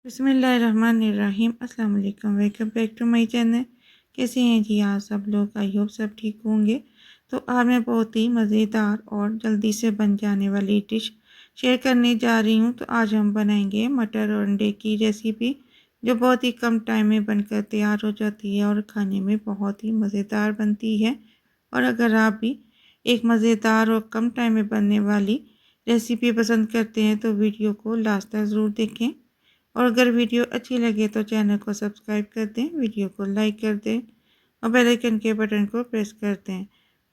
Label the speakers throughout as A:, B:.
A: बिस्मिल्लाहिर्रहमानिर्रहीम। अस्सलाम वालेकुम। Welcome back to my channel. कैसे हैं जी आप सब लोग? आई होप सब ठीक होंगे। तो आज मैं बहुत ही मज़ेदार और जल्दी से बन जाने वाली डिश शेयर करने जा रही हूँ। तो आज हम बनाएंगे मटर और अंडे की रेसिपी, जो बहुत ही कम टाइम में बनकर तैयार हो जाती है और खाने में बहुत ही मज़ेदार बनती है। और अगर आप भी एक मज़ेदार और कम टाइम में बनने वाली रेसिपी पसंद करते हैं तो वीडियो को लास्ट तक ज़रूर देखें। और अगर वीडियो अच्छी लगे तो चैनल को सब्सक्राइब कर दें, वीडियो को लाइक कर दें और बेल आइकन के बटन को प्रेस कर दें।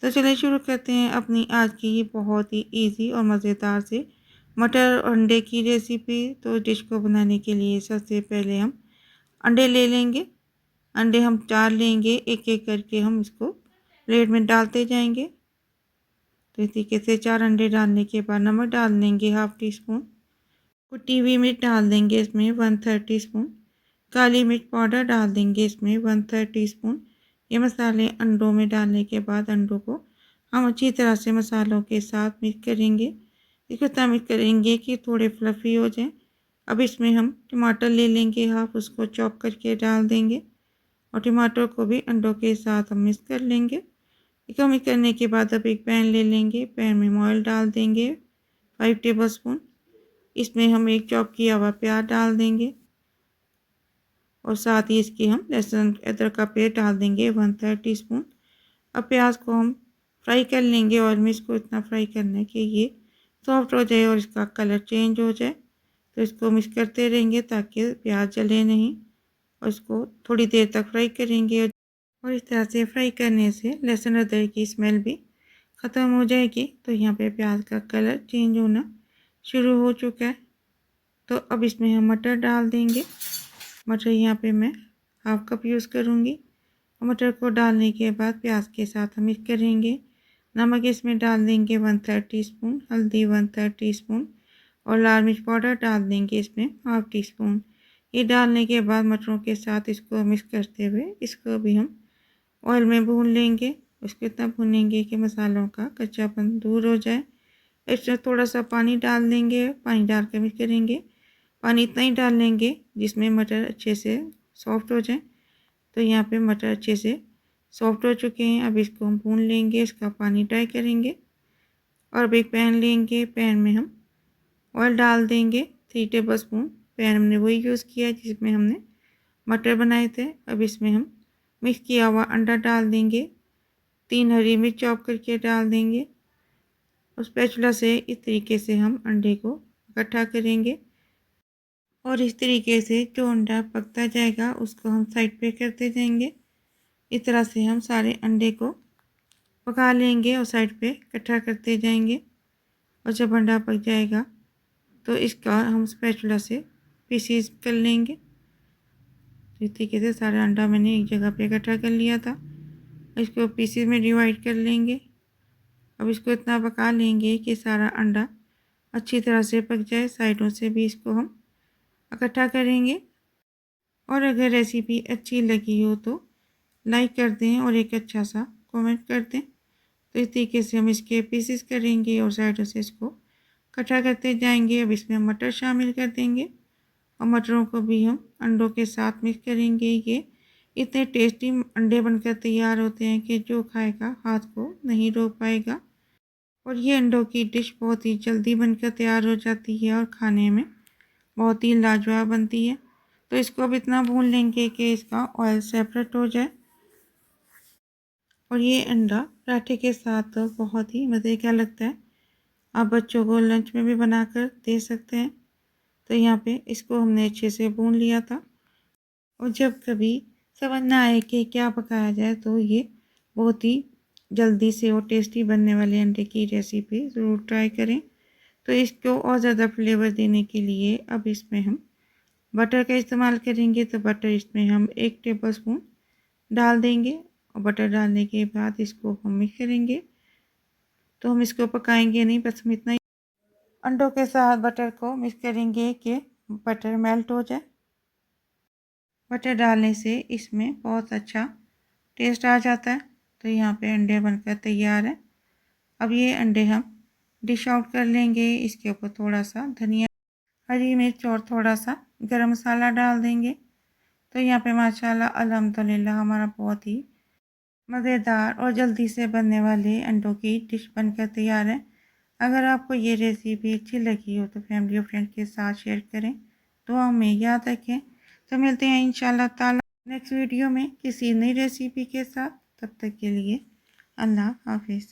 A: तो चलिए शुरू करते हैं अपनी आज की ये बहुत ही इजी और मज़ेदार से मटर और अंडे की रेसिपी। तो डिश को बनाने के लिए सबसे पहले हम अंडे ले लेंगे। अंडे हम 4 लेंगे, एक एक करके हम इसको प्लेट में डालते जाएंगे। तो इस तरीके से 4 अंडे डालने के बाद नमक डाल देंगे हाफ टी स्पून। कुटी हुई मिर्च डाल देंगे इसमें 1/3 टीस्पून। काली मिर्च पाउडर डाल देंगे इसमें 1/3 टीस्पून। ये मसाले अंडों में डालने के बाद अंडों को हम अच्छी तरह से मसालों के साथ मिक्स करेंगे। इसको इतना मिक्स करेंगे कि थोड़े फ्लफ़ी हो जाएं। अब इसमें हम टमाटर ले लेंगे हाफ, उसको चॉप करके डाल देंगे और टमाटर को भी अंडों के साथ हम मिक्स कर लेंगे। इसको मिक्स करने के बाद अब एक पैन ले लेंगे, पैन में ऑयल डाल देंगे 5 टेबल स्पून। इसमें हम एक चॉप किया हुआ प्याज डाल देंगे और साथ ही इसके हम लहसुन अदरक का पेस्ट डाल देंगे 1/3 टीस्पून। अब प्याज को हम फ्राई कर लेंगे और में इसको इतना फ्राई करना है कि ये सॉफ्ट हो जाए और इसका कलर चेंज हो जाए। तो इसको मिक्स करते रहेंगे ताकि प्याज जले नहीं और इसको थोड़ी देर तक फ्राई करेंगे। और इस तरह से फ्राई करने से लहसुन अदरक की स्मेल भी ख़त्म हो जाएगी। तो यहाँ पे प्याज का कलर चेंज होना शुरू हो चुका है। तो अब इसमें हम मटर डाल देंगे। मटर यहाँ पे मैं हाफ कप यूज़ करूँगी। मटर को डालने के बाद प्याज के साथ हम मिक्स करेंगे। नमक इसमें डाल देंगे 1/3 टीस्पून, हल्दी 1/3 टीस्पून और लाल मिर्च पाउडर डाल देंगे इसमें हाफ टी स्पून। ये डालने के बाद मटरों के साथ इसको मिक्स करते हुए इसको भी हम ऑयल में भून लेंगे। इसको इतना भूनेंगे कि मसालों का कच्चापन दूर हो जाए। इसमें थोड़ा सा पानी डाल देंगे, पानी डाल कर मिक्स करेंगे। पानी इतना ही डाल लेंगे जिसमें मटर अच्छे से सॉफ्ट हो जाए। तो यहाँ पे मटर अच्छे से सॉफ्ट हो चुके हैं। अब इसको हम भून लेंगे, इसका पानी ड्राई करेंगे और अब एक पैन लेंगे। पैन में हम ऑयल डाल देंगे 3 टेबल स्पून। पैन हमने वही यूज़ किया जिसमें हमने मटर बनाए थे। अब इसमें हम मिक्स किया हुआ अंडा डाल देंगे, 3 हरी मिर्च चॉप करके डाल देंगे। उस स्पैचुला से इस तरीके से हम अंडे को इकट्ठा करेंगे और इस तरीके से जो अंडा पकता जाएगा उसको हम साइड पे करते जाएंगे। इस तरह से हम सारे अंडे को पका लेंगे और साइड पे इकट्ठा करते जाएंगे। और जब अंडा पक जाएगा तो इसका हम स्पैचुला से पीसीज कर लेंगे। इस तरीके से सारा अंडा मैंने एक जगह पे इकट्ठा कर लिया था। इसको पीसीज में डिवाइड कर लेंगे। अब इसको इतना पका लेंगे कि सारा अंडा अच्छी तरह से पक जाए। साइडों से भी इसको हम इकट्ठा करेंगे। और अगर रेसिपी अच्छी लगी हो तो लाइक कर दें और एक अच्छा सा कमेंट कर दें। तो इस तरीके से हम इसके पीसेस करेंगे और साइडों से इसको इकट्ठा करते जाएंगे। अब इसमें हम मटर शामिल कर देंगे और मटरों को भी हम अंडों के साथ मिक्स करेंगे। ये इतने टेस्टी अंडे बनकर तैयार होते हैं कि जो खाएगा हाथ को नहीं रोक पाएगा। और ये अंडों की डिश बहुत ही जल्दी बनकर तैयार हो जाती है और खाने में बहुत ही लाजवाब बनती है। तो इसको अब इतना भून लेंगे कि इसका ऑयल सेपरेट हो जाए। और ये अंडा पराठे के साथ तो बहुत ही मज़े का लगता है। आप बच्चों को लंच में भी बनाकर दे सकते हैं। तो यहाँ पे इसको हमने अच्छे से भून लिया था। और जब कभी समझ ना आए कि क्या पकाया जाए तो ये बहुत ही जल्दी से और टेस्टी बनने वाले अंडे की रेसिपी ज़रूर ट्राई करें। तो इसको और ज़्यादा फ्लेवर देने के लिए अब इसमें हम बटर का इस्तेमाल करेंगे। तो बटर इसमें हम 1 टेबल स्पून डाल देंगे और बटर डालने के बाद इसको हम मिक्स करेंगे। तो हम इसको पकाएंगे नहीं, बस हम इतना ही अंडों के साथ बटर को मिक्स करेंगे कि बटर मेल्ट हो जाए। बटर डालने से इसमें बहुत अच्छा टेस्ट आ जाता है। तो यहाँ पे अंडे बनकर तैयार है। अब ये अंडे हम डिश आउट कर लेंगे। इसके ऊपर थोड़ा सा धनिया, हरी मिर्च और थोड़ा सा गरम मसाला डाल देंगे। तो यहाँ पे माशाल्लाह अल्हम्दुलिल्लाह हमारा बहुत ही मज़ेदार और जल्दी से बनने वाले अंडों की डिश बनकर तैयार है। अगर आपको ये रेसिपी अच्छी लगी हो तो फैमिली और फ्रेंड के साथ शेयर करें। तो हमें याद रखें। तो मिलते हैं इंशाल्लाह ताला नेक्स्ट वीडियो में किसी नई रेसिपी के साथ। तब तक के लिए अल्लाह हाफिज़।